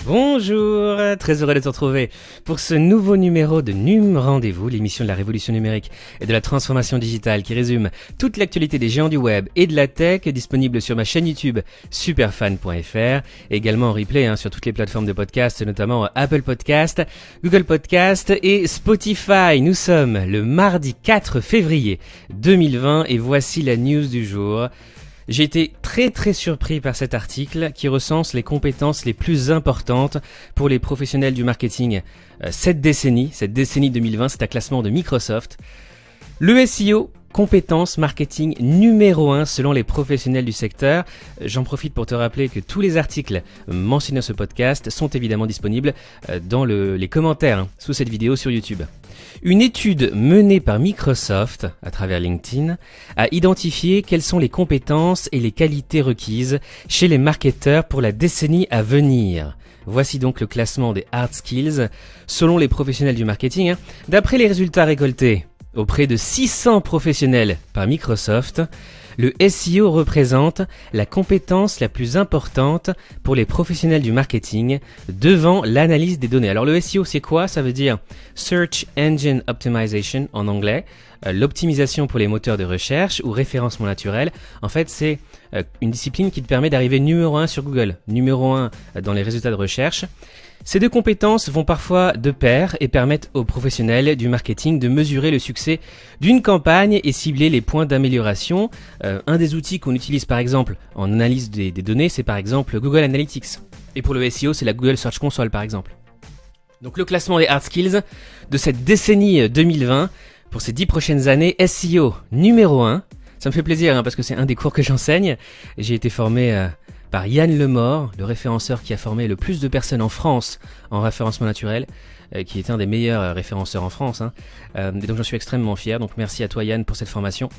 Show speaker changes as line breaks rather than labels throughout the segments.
Bonjour, très heureux de te retrouver pour ce nouveau numéro de Num Rendez-vous, l'émission de la révolution numérique et de la transformation digitale qui résume toute l'actualité des géants du web et de la tech, disponible sur ma chaîne YouTube superfan.fr et également en replay sur toutes les plateformes de podcast, notamment Apple Podcast, Google Podcast et Spotify. Nous sommes le mardi 4 février 2020 et voici la news du jour. J'ai été très surpris par cet article qui recense les compétences les plus importantes pour les professionnels du marketing cette décennie 2020, c'est un classement de Microsoft. Le SEO, compétences marketing numéro 1 selon les professionnels du secteur. J'en profite pour te rappeler que tous les articles mentionnés dans ce podcast sont évidemment disponibles dans les commentaires sous cette vidéo sur YouTube. Une étude menée par Microsoft à travers LinkedIn a identifié quelles sont les compétences et les qualités requises chez les marketeurs pour la décennie à venir. Voici donc le classement des hard skills selon les professionnels du marketing. D'après les résultats récoltés auprès de 600 professionnels par Microsoft, le SEO représente la compétence la plus importante pour les professionnels du marketing devant l'analyse des données. Alors le SEO c'est quoi? Ça veut dire Search Engine Optimization en anglais, l'optimisation pour les moteurs de recherche ou référencement naturel. En fait c'est une discipline qui te permet d'arriver numéro 1 sur Google, numéro 1 dans les résultats de recherche. Ces deux compétences vont parfois de pair et permettent aux professionnels du marketing de mesurer le succès d'une campagne et cibler les points d'amélioration. Un des outils qu'on utilise par exemple en analyse des données, c'est par exemple Google Analytics. Et pour le SEO, c'est la Google Search Console par exemple. Donc le classement des hard skills de cette décennie 2020 pour ces 10 prochaines années, SEO numéro 1. Ça me fait plaisir parce que c'est un des cours que j'enseigne. J'ai été formé par Yann Lemort, le référenceur qui a formé le plus de personnes en France en référencement naturel, qui est un des meilleurs référenceurs en France. Et donc j'en suis extrêmement fier, donc merci à toi Yann pour cette formation,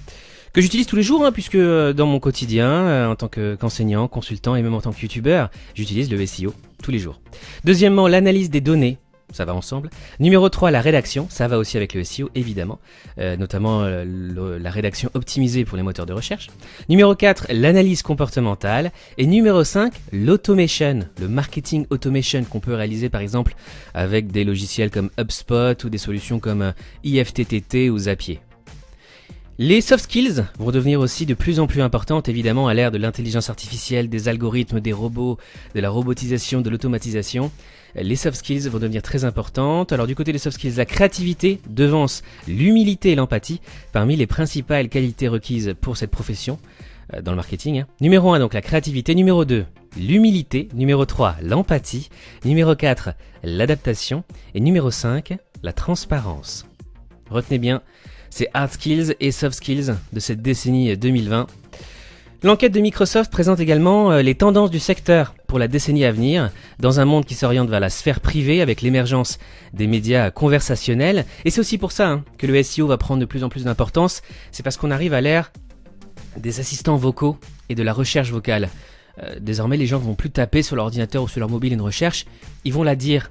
que j'utilise tous les jours, puisque dans mon quotidien, en tant qu'enseignant, consultant et même en tant que youtubeur, j'utilise le SEO tous les jours. Deuxièmement, l'analyse des données. Ça va ensemble. Numéro 3, la rédaction. Ça va aussi avec le SEO, évidemment. Notamment la rédaction optimisée pour les moteurs de recherche. Numéro 4, l'analyse comportementale. Et numéro 5, l'automation. Le marketing automation qu'on peut réaliser par exemple avec des logiciels comme HubSpot ou des solutions comme IFTTT ou Zapier. Les soft skills vont devenir aussi de plus en plus importantes, évidemment, à l'ère de l'intelligence artificielle, des algorithmes, des robots, de la robotisation, de l'automatisation. Les soft skills vont devenir très importantes. Alors du côté des soft skills, la créativité devance l'humilité et l'empathie parmi les principales qualités requises pour cette profession dans le marketing. Numéro 1, donc la créativité. Numéro 2, l'humilité. Numéro 3, l'empathie. Numéro 4, l'adaptation. Et numéro 5, la transparence. Retenez bien ces hard skills et soft skills de cette décennie 2020. L'enquête de Microsoft présente également les tendances du secteur pour la décennie à venir, dans un monde qui s'oriente vers la sphère privée avec l'émergence des médias conversationnels. Et c'est aussi pour ça que le SEO va prendre de plus en plus d'importance. C'est parce qu'on arrive à l'ère des assistants vocaux et de la recherche vocale. Désormais, les gens ne vont plus taper sur leur ordinateur ou sur leur mobile une recherche, ils vont la dire.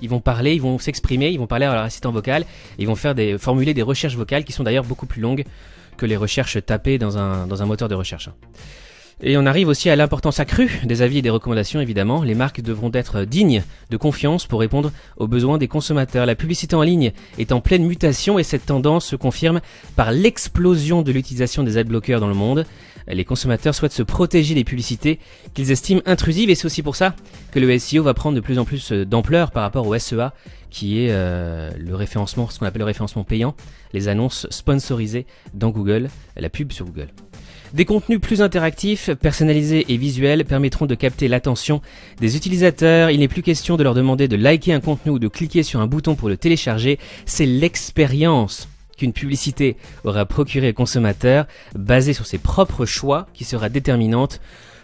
Ils vont parler, ils vont s'exprimer, ils vont parler à leur assistant vocal, et ils vont formuler des recherches vocales qui sont d'ailleurs beaucoup plus longues que les recherches tapées dans un moteur de recherche. Et on arrive aussi à l'importance accrue des avis et des recommandations, évidemment. Les marques devront être dignes de confiance pour répondre aux besoins des consommateurs. La publicité en ligne est en pleine mutation et cette tendance se confirme par l'explosion de l'utilisation des adblockers dans le monde. Les consommateurs souhaitent se protéger des publicités qu'ils estiment intrusives et c'est aussi pour ça que le SEO va prendre de plus en plus d'ampleur par rapport au SEA qui est le référencement, ce qu'on appelle le référencement payant, les annonces sponsorisées dans Google, la pub sur Google. Des contenus plus interactifs, personnalisés et visuels permettront de capter l'attention des utilisateurs. Il n'est plus question de leur demander de liker un contenu ou de cliquer sur un bouton pour le télécharger. C'est l'expérience qu'une publicité aura procuré aux consommateurs, basée sur ses propres choix, qui sera déterminante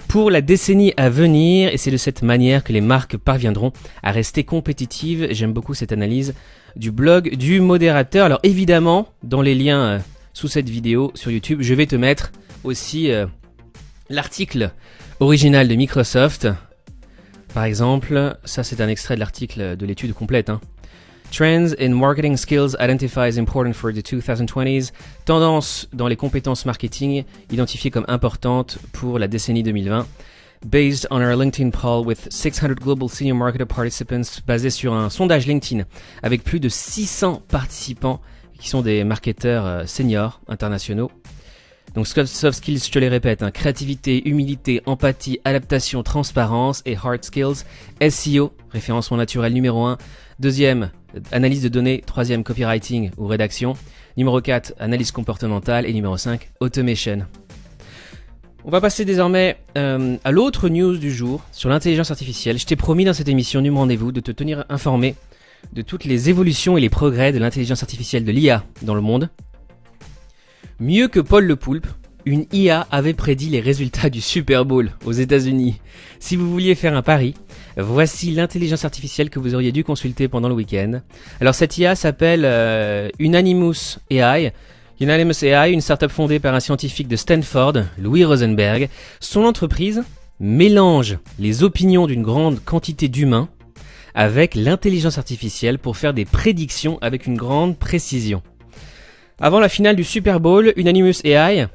pour la décennie à venir. Et c'est de cette manière que les marques parviendront à rester compétitives. J'aime beaucoup cette analyse du blog du modérateur. Alors évidemment, dans les liens sous cette vidéo sur YouTube, je vais te mettre aussi l'article original de Microsoft. Par exemple, ça c'est un extrait de l'article de l'étude complète. Trends in marketing skills identifies important for the 2020s. Tendances dans les compétences marketing identifiées comme importantes pour la décennie 2020. based on our LinkedIn poll with 600 global senior marketer participants, basé sur un sondage LinkedIn avec plus de 600 participants qui sont des marketeurs seniors internationaux. Donc soft skills, je te les répète, hein, créativité, humilité, empathie, adaptation, transparence et hard skills. SEO, référencement naturel numéro 1. Deuxième, analyse de données. Troisième, copywriting ou rédaction. Numéro 4, analyse comportementale. Et numéro 5, automation. On va passer désormais à l'autre news du jour sur l'intelligence artificielle. Je t'ai promis dans cette émission du rendez-vous de te tenir informé de toutes les évolutions et les progrès de l'intelligence artificielle de l'IA dans le monde. Mieux que Paul le Poulpe, une IA avait prédit les résultats du Super Bowl aux États-Unis. Si vous vouliez faire un pari, voici l'intelligence artificielle que vous auriez dû consulter pendant le week-end. Alors cette IA s'appelle Unanimous AI. Unanimous AI, une startup fondée par un scientifique de Stanford, Louis Rosenberg. Son entreprise mélange les opinions d'une grande quantité d'humains avec l'intelligence artificielle pour faire des prédictions avec une grande précision. Avant la finale du Super Bowl, Unanimous AI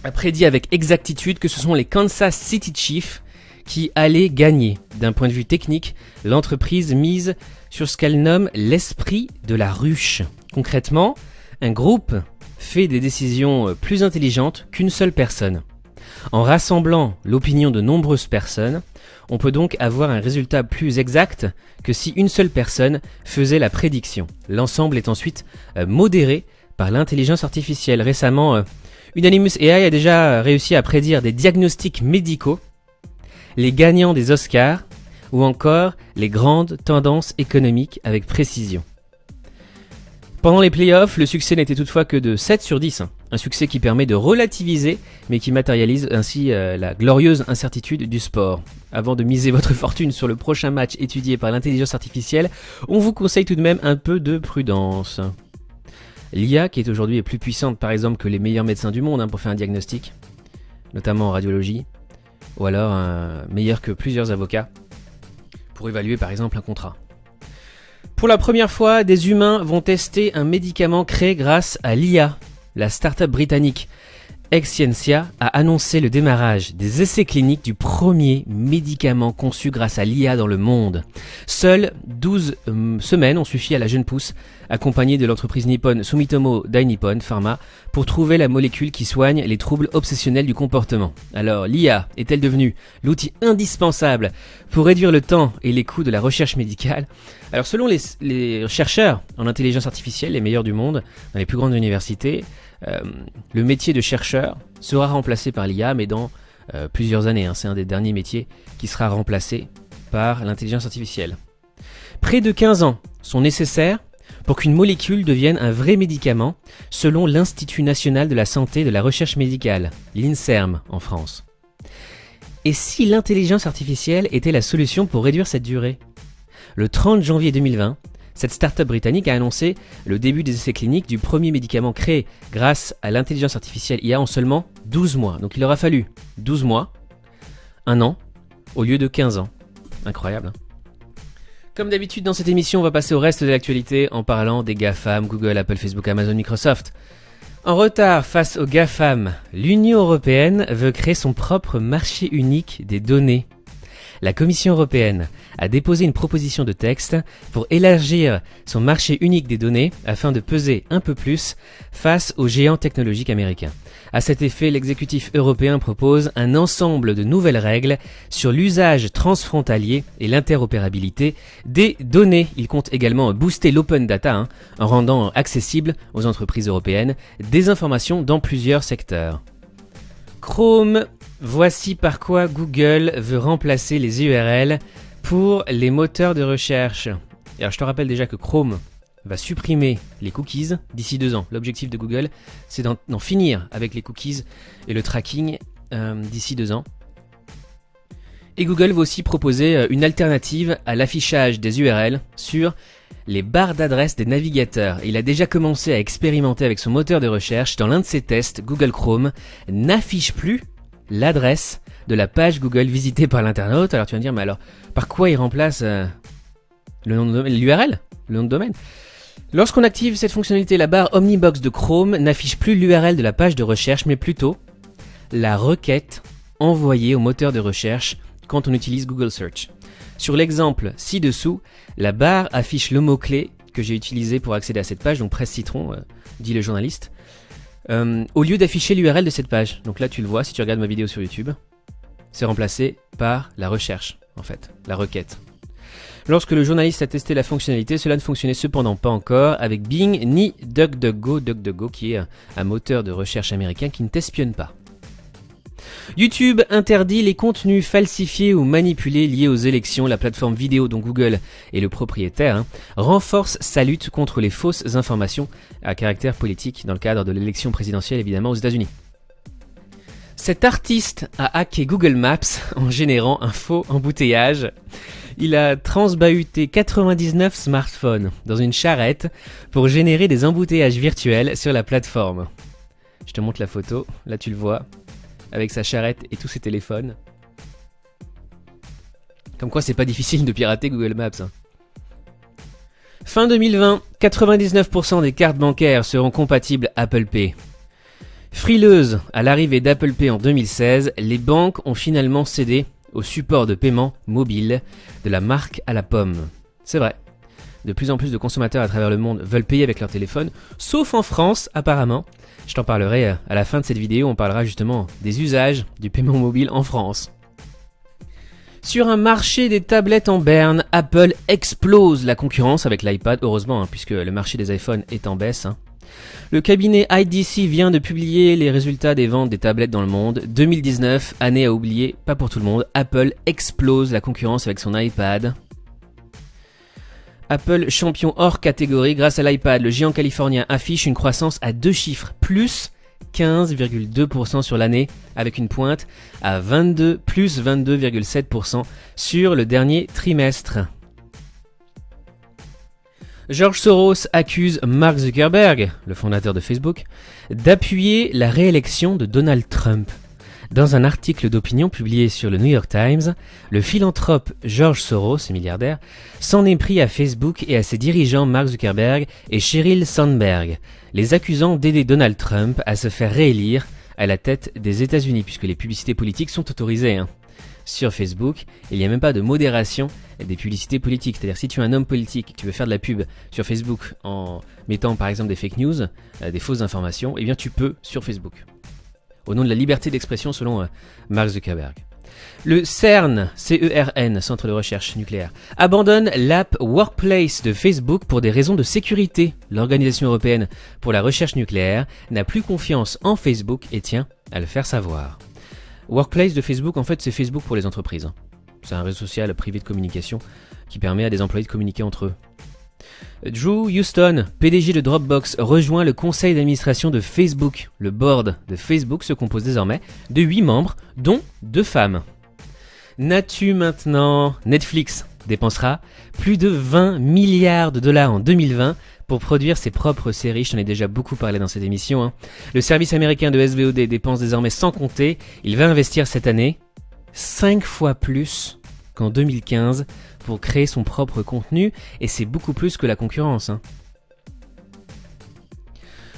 a prédit avec exactitude que ce sont les Kansas City Chiefs qui allaient gagner. D'un point de vue technique, l'entreprise mise sur ce qu'elle nomme l'esprit de la ruche. Concrètement, un groupe fait des décisions plus intelligentes qu'une seule personne. En rassemblant l'opinion de nombreuses personnes, on peut donc avoir un résultat plus exact que si une seule personne faisait la prédiction. L'ensemble est ensuite modéré par l'intelligence artificielle. Récemment, Unanimous AI a déjà réussi à prédire des diagnostics médicaux, les gagnants des Oscars ou encore les grandes tendances économiques avec précision. Pendant les playoffs, le succès n'était toutefois que de 7 sur 10, un succès qui permet de relativiser mais qui matérialise ainsi la glorieuse incertitude du sport. Avant de miser votre fortune sur le prochain match étudié par l'intelligence artificielle, on vous conseille tout de même un peu de prudence. L'IA, qui est aujourd'hui plus puissante par exemple que les meilleurs médecins du monde pour faire un diagnostic, notamment en radiologie, ou alors meilleure que plusieurs avocats pour évaluer par exemple un contrat. Pour la première fois, des humains vont tester un médicament créé grâce à l'IA. La start-up britannique Exscientia a annoncé le démarrage des essais cliniques du premier médicament conçu grâce à l'IA dans le monde. Seules 12 semaines ont suffi à la jeune pousse, accompagnée de l'entreprise Nippon Sumitomo Dai-Nippon Pharma, pour trouver la molécule qui soigne les troubles obsessionnels du comportement. Alors, l'IA est-elle devenue l'outil indispensable pour réduire le temps et les coûts de la recherche médicale ? Alors, selon les chercheurs en intelligence artificielle, les meilleurs du monde, dans les plus grandes universités, le métier de chercheur sera remplacé par l'IA, mais dans plusieurs années. C'est un des derniers métiers qui sera remplacé par l'intelligence artificielle. Près de 15 ans sont nécessaires pour qu'une molécule devienne un vrai médicament, selon l'Institut national de la santé et de la recherche médicale, l'INSERM en France. Et si l'intelligence artificielle était la solution pour réduire cette durée ? Le 30 janvier 2020, cette start-up britannique a annoncé le début des essais cliniques du premier médicament créé grâce à l'intelligence artificielle IA en seulement 12 mois. Donc il aura fallu 12 mois, 1 an, au lieu de 15 ans. Incroyable, hein ? Comme d'habitude dans cette émission, on va passer au reste de l'actualité en parlant des GAFAM, Google, Apple, Facebook, Amazon, Microsoft. En retard face aux GAFAM, l'Union européenne veut créer son propre marché unique des données. La Commission européenne a déposé une proposition de texte pour élargir son marché unique des données afin de peser un peu plus face aux géants technologiques américains. À cet effet, l'exécutif européen propose un ensemble de nouvelles règles sur l'usage transfrontalier et l'interopérabilité des données. Il compte également booster l'open data en rendant accessible aux entreprises européennes des informations dans plusieurs secteurs. Chrome, voici par quoi Google veut remplacer les URL pour les moteurs de recherche. Alors je te rappelle déjà que Chrome va supprimer les cookies d'ici 2 ans. L'objectif de Google, c'est d'en finir avec les cookies et le tracking d'ici 2 ans. Et Google va aussi proposer une alternative à l'affichage des URL sur les barres d'adresse des navigateurs. Il a déjà commencé à expérimenter avec son moteur de recherche. Dans l'un de ses tests, Google Chrome n'affiche plus l'adresse de la page Google visitée par l'internaute. Alors tu vas me dire, mais alors, par quoi il remplace le nom de domaine, l'URL, le nom de domaine ? Lorsqu'on active cette fonctionnalité, la barre Omnibox de Chrome n'affiche plus l'URL de la page de recherche, mais plutôt la requête envoyées au moteur de recherche quand on utilise Google Search. Sur l'exemple ci-dessous, la barre affiche le mot-clé que j'ai utilisé pour accéder à cette page, donc Presse Citron, dit le journaliste, au lieu d'afficher l'URL de cette page. Donc là tu le vois si tu regardes ma vidéo sur YouTube, c'est remplacé par la recherche, en fait, la requête. Lorsque le journaliste a testé la fonctionnalité, cela ne fonctionnait cependant pas encore avec Bing ni DuckDuckGo, qui est un moteur de recherche américain qui ne t'espionne pas. YouTube interdit les contenus falsifiés ou manipulés liés aux élections. La plateforme vidéo dont Google est le propriétaire renforce sa lutte contre les fausses informations à caractère politique dans le cadre de l'élection présidentielle évidemment aux États-Unis. Cet artiste a hacké Google Maps en générant un faux embouteillage. Il a transbahuté 99 smartphones dans une charrette pour générer des embouteillages virtuels sur la plateforme. Je te montre la photo, là tu le vois, avec sa charrette et tous ses téléphones. Comme quoi c'est pas difficile de pirater Google Maps. Fin 2020, 99% des cartes bancaires seront compatibles Apple Pay. Frileuses à l'arrivée d'Apple Pay en 2016, les banques ont finalement cédé au support de paiement mobile de la marque à la pomme. C'est vrai, de plus en plus de consommateurs à travers le monde veulent payer avec leur téléphone, sauf en France apparemment. Je t'en parlerai à la fin de cette vidéo, on parlera justement des usages du paiement mobile en France. Sur un marché des tablettes en berne, Apple explose la concurrence avec l'iPad, heureusement, puisque le marché des iPhones est en baisse. Le cabinet IDC vient de publier les résultats des ventes des tablettes dans le monde. 2019, année à oublier, pas pour tout le monde. Apple explose la concurrence avec son iPad. Apple champion hors catégorie grâce à l'iPad. Le géant californien affiche une croissance à 2 chiffres, plus 15,2% sur l'année, avec une pointe à plus 22,7% sur le dernier trimestre. George Soros accuse Mark Zuckerberg, le fondateur de Facebook, d'appuyer la réélection de Donald Trump. Dans un article d'opinion publié sur le New York Times, le philanthrope George Soros, milliardaire, s'en est pris à Facebook et à ses dirigeants Mark Zuckerberg et Sheryl Sandberg, les accusant d'aider Donald Trump à se faire réélire à la tête des États-Unis, puisque les publicités politiques sont autorisées. Sur Facebook, il n'y a même pas de modération des publicités politiques. C'est-à-dire si tu es un homme politique et que tu veux faire de la pub sur Facebook en mettant par exemple des fake news, des fausses informations, eh bien tu peux sur Facebook. Au nom de la liberté d'expression selon Mark Zuckerberg. Le CERN, C-E-R-N, Centre de recherche nucléaire, abandonne l'app Workplace de Facebook pour des raisons de sécurité. L'Organisation européenne pour la recherche nucléaire n'a plus confiance en Facebook et tient à le faire savoir. Workplace de Facebook, en fait, c'est Facebook pour les entreprises. C'est un réseau social privé de communication qui permet à des employés de communiquer entre eux. Drew Houston, PDG de Dropbox, rejoint le conseil d'administration de Facebook. Le board de Facebook se compose désormais de 8 membres, dont 2 femmes. N'as-tu maintenant Netflix dépensera plus de 20 milliards de dollars en 2020 pour produire ses propres séries. Je t'en ai déjà beaucoup parlé dans cette émission. Le service américain de SVOD dépense désormais sans compter. Il va investir cette année 5 fois plus qu'en 2015 pour créer son propre contenu et c'est beaucoup plus que la concurrence.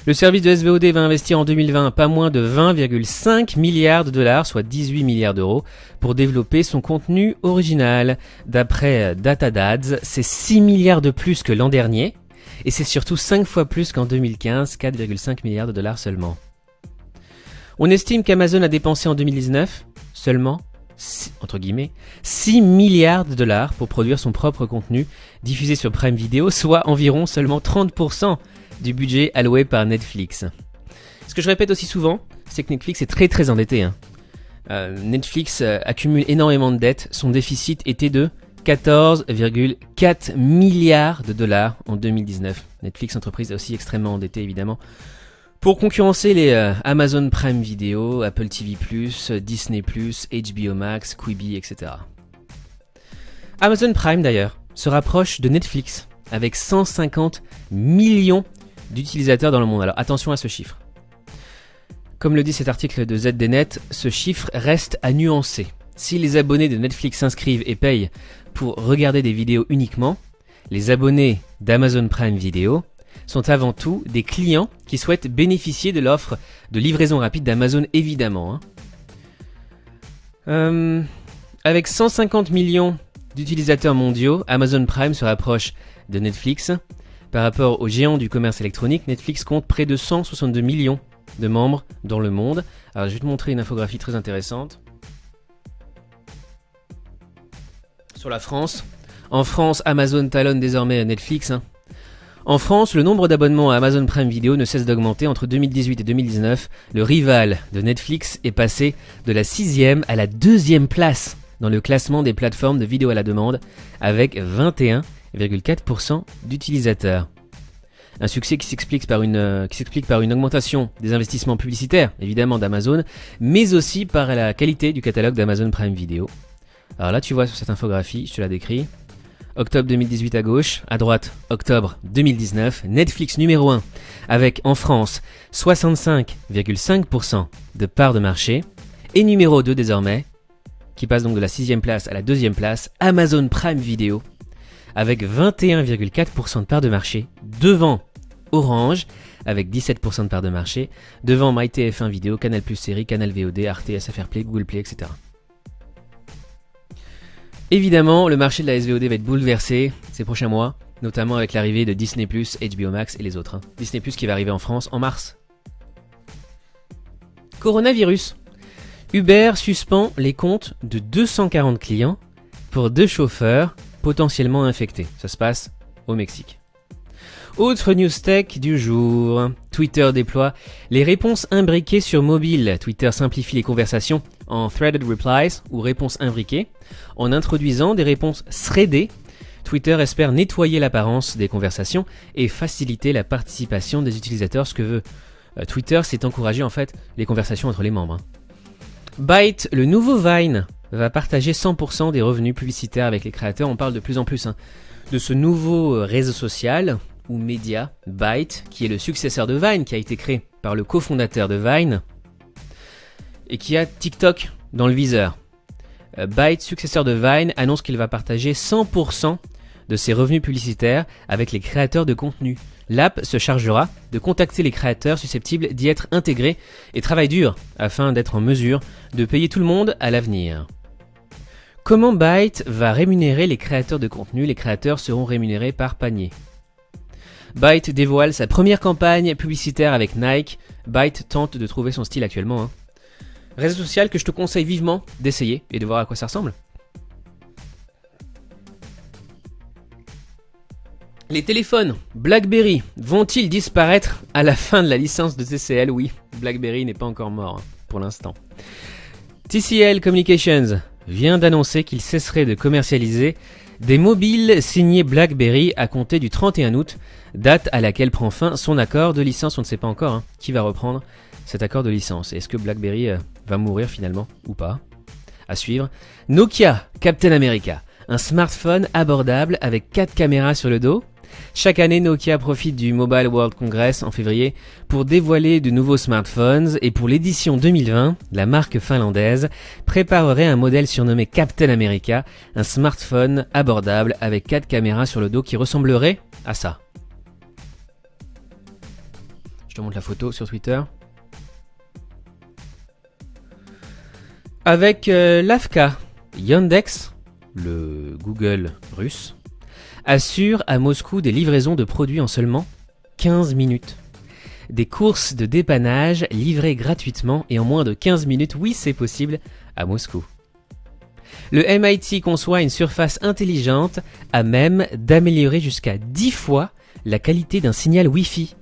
Le service de SVOD va investir en 2020 pas moins de 20,5 milliards de dollars, soit 18 milliards d'euros, pour développer son contenu original. D'après Datadads, c'est 6 milliards de plus que l'an dernier, et c'est surtout 5 fois plus qu'en 2015, 4,5 milliards de dollars seulement. On estime qu'Amazon a dépensé en 2019 seulement, entre guillemets, 6 milliards de dollars pour produire son propre contenu diffusé sur Prime Video, soit environ seulement 30% du budget alloué par Netflix. Ce que je répète aussi souvent, c'est que Netflix est très très endetté. Netflix accumule énormément de dettes. Son déficit était de 14,4 milliards de dollars en 2019. Netflix, entreprise aussi extrêmement endettée évidemment. Pour concurrencer les Amazon Prime Video, Apple TV+, Disney+, HBO Max, Quibi, etc. Amazon Prime d'ailleurs se rapproche de Netflix avec 150 millions d'utilisateurs dans le monde. Alors attention à ce chiffre. Comme le dit cet article de ZDNet, ce chiffre reste à nuancer. Si les abonnés de Netflix s'inscrivent et payent pour regarder des vidéos uniquement, les abonnés d'Amazon Prime Video sont avant tout des clients qui souhaitent bénéficier de l'offre de livraison rapide d'Amazon évidemment. Avec 150 millions d'utilisateurs mondiaux, Amazon Prime se rapproche de Netflix. Par rapport aux géants du commerce électronique, Netflix compte près de 162 millions de membres dans le monde. Alors je vais te montrer une infographie très intéressante. Sur la France. En France, Amazon talonne désormais Netflix. En France, le nombre d'abonnements à Amazon Prime Video ne cesse d'augmenter. Entre 2018 et 2019, le rival de Netflix est passé de la 6e à la 2e place dans le classement des plateformes de vidéo à la demande, avec 21,4% d'utilisateurs. Un succès qui s'explique par une augmentation des investissements publicitaires, évidemment d'Amazon, mais aussi par la qualité du catalogue d'Amazon Prime Video. Alors là, tu vois sur cette infographie, je te la décris. Octobre 2018 à gauche, à droite, octobre 2019, Netflix numéro 1, avec en France 65,5% de part de marché, et numéro 2 désormais, qui passe donc de la 6e place à la 2e place, Amazon Prime Video, avec 21,4% de part de marché, devant Orange, avec 17% de part de marché, devant MyTF1 Vidéo, Canal+ Série, Canal VOD, Arte, SFR Play, Google Play, etc. Évidemment, le marché de la SVOD va être bouleversé ces prochains mois, notamment avec l'arrivée de Disney+, HBO Max et les autres. Disney+, qui va arriver en France en mars. Coronavirus. Uber suspend les comptes de 240 clients pour 2 chauffeurs potentiellement infectés. Ça se passe au Mexique. Autre news tech du jour. Twitter déploie les réponses imbriquées sur mobile. Twitter simplifie les conversations en threaded replies ou réponses imbriquées en introduisant des réponses threadées. Twitter espère nettoyer l'apparence des conversations et faciliter la participation des utilisateurs. Ce que veut Twitter, c'est encourager en fait les conversations entre les membres. Byte, le nouveau Vine, va partager 100% des revenus publicitaires avec les créateurs. On parle de plus en plus de ce nouveau réseau social ou média, Byte, qui est le successeur de Vine, qui a été créé par le cofondateur de Vine et qui a TikTok dans le viseur. Byte, successeur de Vine, annonce qu'il va partager 100% de ses revenus publicitaires avec les créateurs de contenu. L'app se chargera de contacter les créateurs susceptibles d'y être intégrés et travaille dur afin d'être en mesure de payer tout le monde à l'avenir. Comment Byte va rémunérer les créateurs de contenu ? Les créateurs seront rémunérés par panier. Byte dévoile sa première campagne publicitaire avec Nike. Byte tente de trouver son style actuellement. Réseau social que je te conseille vivement d'essayer et de voir à quoi ça ressemble. Les téléphones BlackBerry vont-ils disparaître à la fin de la licence de TCL ? Oui, BlackBerry n'est pas encore mort pour l'instant. TCL Communications vient d'annoncer qu'il cesserait de commercialiser des mobiles signés BlackBerry à compter du 31 août, date à laquelle prend fin son accord de licence. On ne sait pas encore qui va reprendre cet accord de licence. Est-ce que BlackBerry va mourir finalement ou pas ? À suivre. Nokia Captain America, un smartphone abordable avec 4 caméras sur le dos. Chaque année, Nokia profite du Mobile World Congress en février pour dévoiler de nouveaux smartphones et pour l'édition 2020, la marque finlandaise préparerait un modèle surnommé Captain America, un smartphone abordable avec 4 caméras sur le dos qui ressemblerait à ça. Je te montre la photo sur Twitter. Avec l'AFK, Yandex, le Google russe, assure à Moscou des livraisons de produits en seulement 15 minutes. Des courses de dépannage livrées gratuitement et en moins de 15 minutes, oui c'est possible, à Moscou. Le MIT conçoit une surface intelligente à même d'améliorer jusqu'à 10 fois la qualité d'un signal Wi-Fi.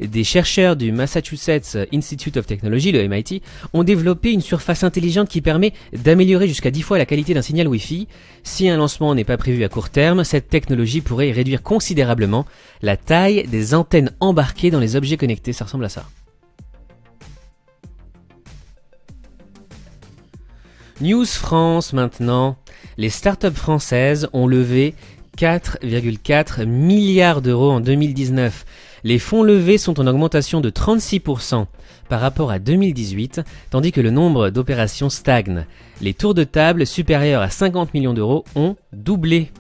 Des chercheurs du Massachusetts Institute of Technology, le MIT, ont développé une surface intelligente qui permet d'améliorer jusqu'à 10 fois la qualité d'un signal Wi-Fi. Si un lancement n'est pas prévu à court terme, cette technologie pourrait réduire considérablement la taille des antennes embarquées dans les objets connectés. Ça ressemble à ça. News France maintenant. Les startups françaises ont levé 4,4 milliards d'euros en 2019. Les fonds levés sont en augmentation de 36% par rapport à 2018, tandis que le nombre d'opérations stagne. Les tours de table supérieurs à 50 millions d'euros ont doublé.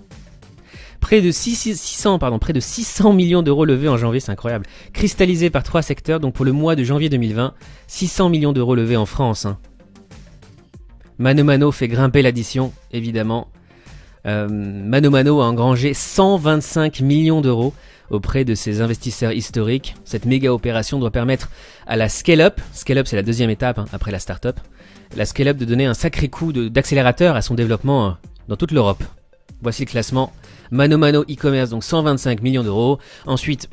Près de 600 millions d'euros levés en janvier, c'est incroyable. Cristallisés par 3 secteurs, donc pour le mois de janvier 2020, 600 millions d'euros levés en France. Mano Mano fait grimper l'addition, évidemment. Mano Mano a engrangé 125 millions d'euros auprès de ses investisseurs historiques. Cette méga opération doit permettre à la scale-up, scale-up c'est la deuxième étape après la start-up, la scale-up de donner un sacré coup d'accélérateur à son développement dans toute l'Europe. Voici le classement. Mano Mano e-commerce, donc 125 millions d'euros. Ensuite,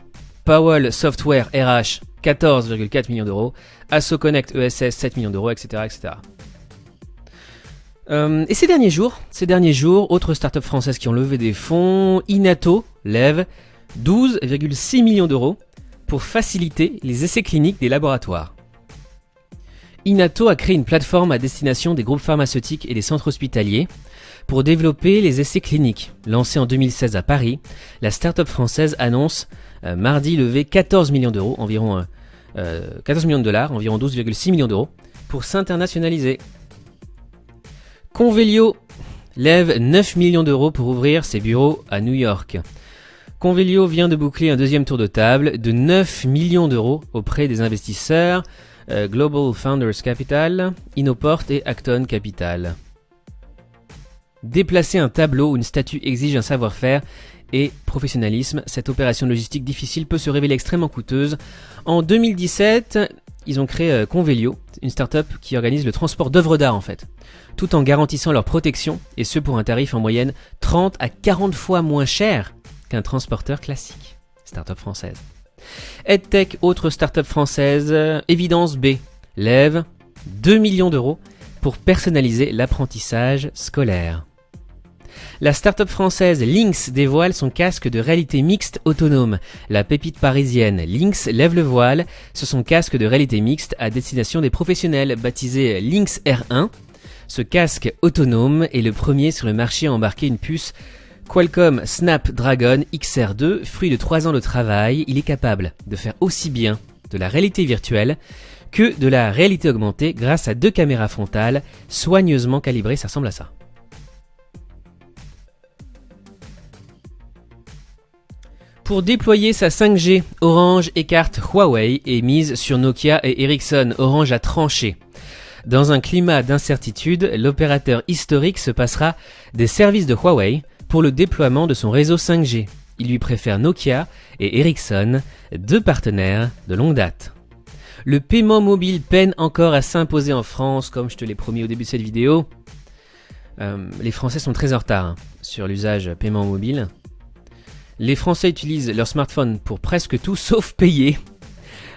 Powell Software RH, 14,4 millions d'euros. Asso Connect ESS, 7 millions d'euros, etc. etc. Et ces derniers jours, autres startups françaises qui ont levé des fonds, Inato lève 12,6 millions d'euros pour faciliter les essais cliniques des laboratoires. Inato a créé une plateforme à destination des groupes pharmaceutiques et des centres hospitaliers pour développer les essais cliniques. Lancée en 2016 à Paris, la start-up française annonce mardi lever 14 millions d'euros, environ 14 millions de dollars, environ 12,6 millions d'euros, pour s'internationaliser. Convelio lève 9 millions d'euros pour ouvrir ses bureaux à New York. Convelio vient de boucler un deuxième tour de table de 9 millions d'euros auprès des investisseurs Global Founders Capital, Innoport et Acton Capital. Déplacer un tableau ou une statue exige un savoir-faire et professionnalisme. Cette opération logistique difficile peut se révéler extrêmement coûteuse. En 2017, ils ont créé Convelio, une start-up qui organise le transport d'œuvres d'art en fait, tout en garantissant leur protection, et ce pour un tarif en moyenne 30 à 40 fois moins cher qu'un transporteur classique. Start-up française. EdTech, autre start-up française, Évidence B, lève 2 millions d'euros pour personnaliser l'apprentissage scolaire. La start-up française Lynx dévoile son casque de réalité mixte autonome. La pépite parisienne Lynx lève le voile sur son casque de réalité mixte à destination des professionnels, baptisé Lynx R1. Ce casque autonome est le premier sur le marché à embarquer une puce Qualcomm Snapdragon XR2, fruit de 3 ans de travail. Il est capable de faire aussi bien de la réalité virtuelle que de la réalité augmentée grâce à 2 caméras frontales soigneusement calibrées, ça ressemble à ça. Pour déployer sa 5G, Orange écarte Huawei et mise sur Nokia et Ericsson. Orange a tranché. Dans un climat d'incertitude, l'opérateur historique se passera des services de Huawei pour le déploiement de son réseau 5G. Il lui préfère Nokia et Ericsson, 2 partenaires de longue date. Le paiement mobile peine encore à s'imposer en France, comme je te l'ai promis au début de cette vidéo. Les Français sont très en retard sur l'usage paiement mobile. Les Français utilisent leur smartphone pour presque tout sauf payer.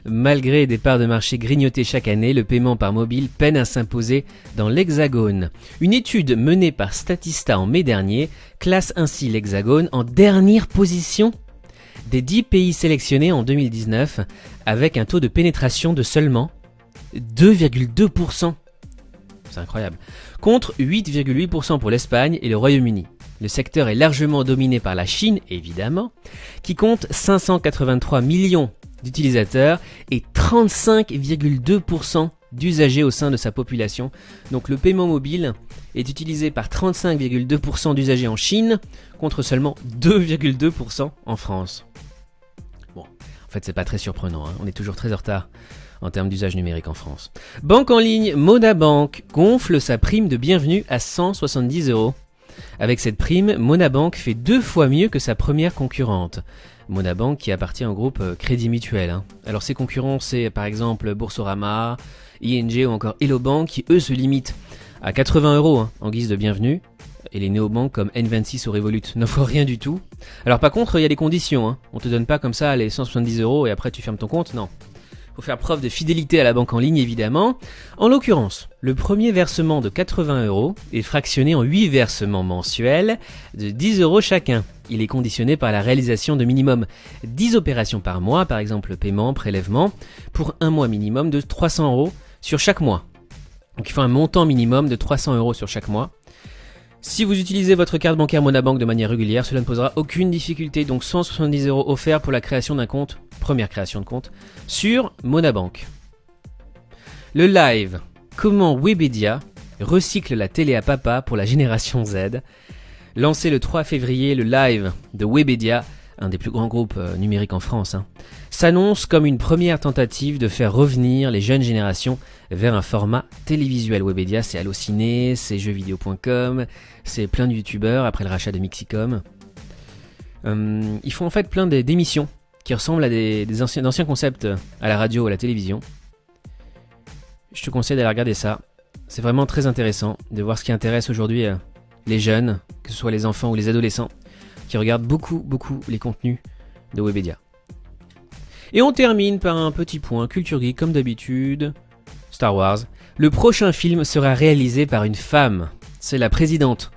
Malgré des parts de marché grignotées chaque année, le paiement par mobile peine à s'imposer dans l'Hexagone. Une étude menée par Statista en mai dernier classe ainsi l'Hexagone en dernière position des 10 pays sélectionnés en 2019 avec un taux de pénétration de seulement 2,2%. C'est incroyable. Contre 8,8% pour l'Espagne et le Royaume-Uni. Le secteur est largement dominé par la Chine, évidemment, qui compte 583 millions d'utilisateurs et 35,2% d'usagers au sein de sa population. Donc le paiement mobile est utilisé par 35,2% d'usagers en Chine contre seulement 2,2% en France. Bon, en fait c'est pas très surprenant, on est toujours très en retard en termes d'usage numérique en France. Banque en ligne, Monabank gonfle sa prime de bienvenue à 170 €. Avec cette prime, Monabank fait 2 fois mieux que sa première concurrente. Monabank qui appartient au groupe Crédit Mutuel. Alors ses concurrents c'est par exemple Boursorama, ING ou encore Hello Bank qui eux se limitent à 80 € en guise de bienvenue. Et les néobanques comme N26 ou Revolut n'offrent rien du tout. Alors par contre il y a des conditions, on te donne pas comme ça les 170 € et après tu fermes ton compte, non. Faut faire preuve de fidélité à la banque en ligne évidemment. En l'occurrence, le premier versement de 80 € est fractionné en 8 versements mensuels de 10 € chacun. Il est conditionné par la réalisation de minimum 10 opérations par mois, par exemple paiement, prélèvement, pour un mois minimum de 300 € sur chaque mois. Donc il faut un montant minimum de 300 € sur chaque mois. Si vous utilisez votre carte bancaire Monabank de manière régulière, cela ne posera aucune difficulté. Donc 170 € offerts pour la création d'un compte, première création de compte, sur Monabank. Le live. Comment Webedia recycle la télé à papa pour la génération Z. Lancé le 3 février, le live de Webedia un des plus grands groupes numériques en France, s'annonce comme une première tentative de faire revenir les jeunes générations vers un format télévisuel. Webedia, c'est Allociné, c'est jeuxvideo.com, c'est plein de youtubeurs après le rachat de Mixicom. Ils font en fait plein d'émissions qui ressemblent à d'anciens concepts à la radio ou à la télévision. Je te conseille d'aller regarder ça. C'est vraiment très intéressant de voir ce qui intéresse aujourd'hui les jeunes, que ce soit les enfants ou les adolescents, qui regardent beaucoup les contenus de Webedia. Et on termine par un petit point culture geek comme d'habitude. Star Wars. Le prochain film sera réalisé par une femme. C'est la présidente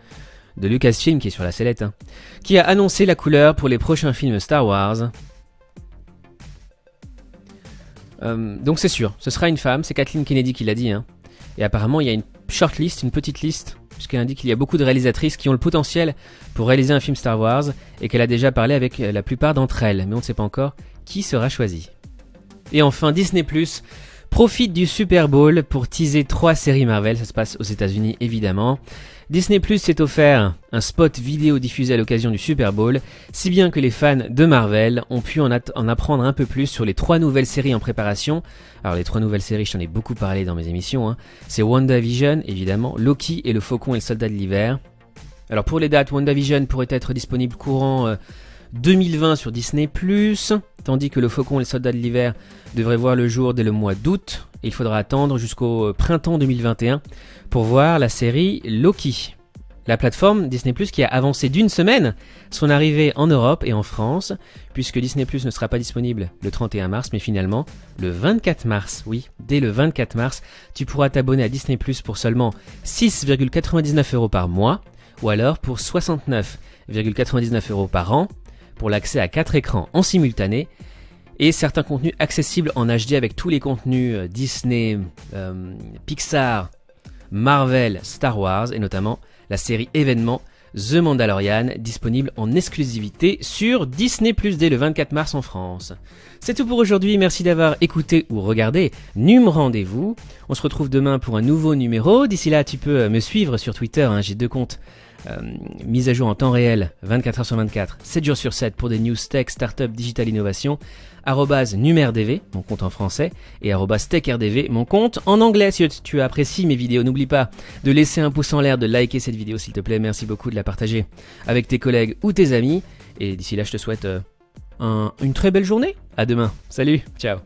de Lucasfilm, qui est sur la sellette, qui a annoncé la couleur pour les prochains films Star Wars. Donc c'est sûr, ce sera une femme, c'est Kathleen Kennedy qui l'a dit. Et apparemment il y a une shortlist, une petite liste, puisqu'elle indique qu'il y a beaucoup de réalisatrices qui ont le potentiel pour réaliser un film Star Wars, et qu'elle a déjà parlé avec la plupart d'entre elles, mais on ne sait pas encore qui sera choisi. Et enfin, Disney+, profite du Super Bowl pour teaser 3 séries Marvel, ça se passe aux États-Unis évidemment. Disney+ s'est offert un spot vidéo diffusé à l'occasion du Super Bowl, si bien que les fans de Marvel ont pu en apprendre un peu plus sur les 3 nouvelles séries en préparation. Alors les 3 nouvelles séries, je t'en ai beaucoup parlé dans mes émissions, c'est WandaVision évidemment, Loki et le Faucon et le Soldat de l'Hiver. Alors pour les dates, WandaVision pourrait être disponible courant 2020 sur Disney+, tandis que le Faucon et le Soldat de l'Hiver devraient voir le jour dès le mois d'août, et il faudra attendre jusqu'au printemps 2021 pour voir la série Loki. La plateforme Disney+, qui a avancé d'une semaine son arrivée en Europe et en France, puisque Disney+, ne sera pas disponible le 31 mars, mais finalement le 24 mars, oui, dès le 24 mars, tu pourras t'abonner à Disney+, pour seulement 6,99 € par mois, ou alors pour 69,99 € par an, pour l'accès à 4 écrans en simultané, et certains contenus accessibles en HD avec tous les contenus Disney, Pixar, Marvel, Star Wars, et notamment la série événement The Mandalorian, disponible en exclusivité sur Disney+, dès le 24 mars en France. C'est tout pour aujourd'hui, merci d'avoir écouté ou regardé Num Rendez-vous. On se retrouve demain pour un nouveau numéro. D'ici là, tu peux me suivre sur Twitter, j'ai 2 comptes mise à jour en temps réel, 24h sur 24, 7 jours sur 7 pour des news tech, startup, digital innovation, @numerdv, mon compte en français, et @techrdv, mon compte en anglais. Si tu apprécies mes vidéos, n'oublie pas de laisser un pouce en l'air, de liker cette vidéo s'il te plaît, merci beaucoup, de la partager avec tes collègues ou tes amis, et d'ici là je te souhaite une très belle journée. À demain, salut, ciao.